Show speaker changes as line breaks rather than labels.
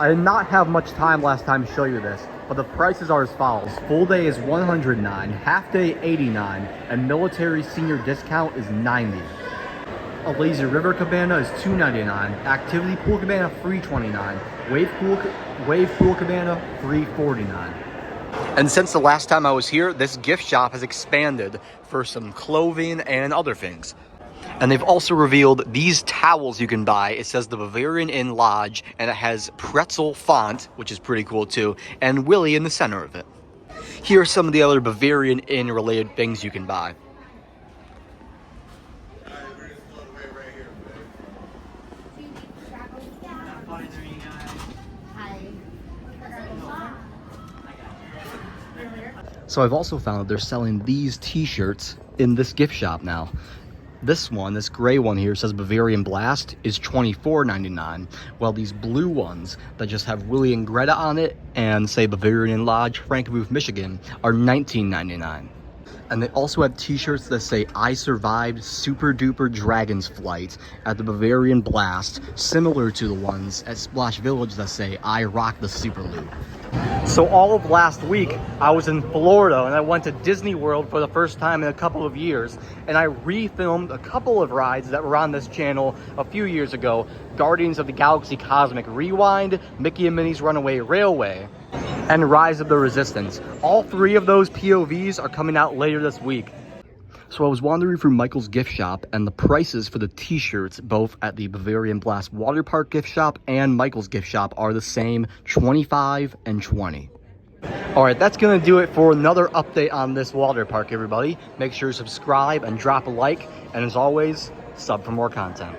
I did not have much time last time to show you this, but the prices are as follows. Full day is $109, half day $89, and military senior discount is $90. A lazy river cabana is $2.99, activity pool cabana $3.29, wave pool cabana $3.49. And since the last time I was here, this gift shop has expanded for some clothing and other things. And they've also revealed these towels you can buy. It says the Bavarian Inn Lodge, and it has pretzel font, which is pretty cool too, and Willie in the center of it. Here are some of the other Bavarian Inn related things you can buy. So I've also found that they're selling these t-shirts in this gift shop now. This one, this gray one here, says Bavarian Blast, is $24.99, while these blue ones that just have Willie and Greta on it and say Bavarian Lodge, Frankenmuth, Michigan, are $19.99. And they also have t-shirts that say I survived super duper dragon's flight at the Bavarian Blast, similar to the ones at Splash Village that say I rock the super loop. So all of last week I was in Florida and I went to Disney World for the first time in a couple of years, and I refilmed a couple of rides that were on this channel a few years ago. Guardians of the Galaxy Cosmic Rewind, Mickey and Minnie's Runaway Railway, and Rise of the Resistance. All three of those POVs are coming out later this week. So I was wandering through Michael's gift shop, and the prices for the t-shirts, both at the Bavarian Blast Water Park gift shop and Michael's gift shop, are the same, $25 and $20. Alright, that's going to do it for another update on this water park, everybody. Make sure to subscribe and drop a like, and as always, sub for more content.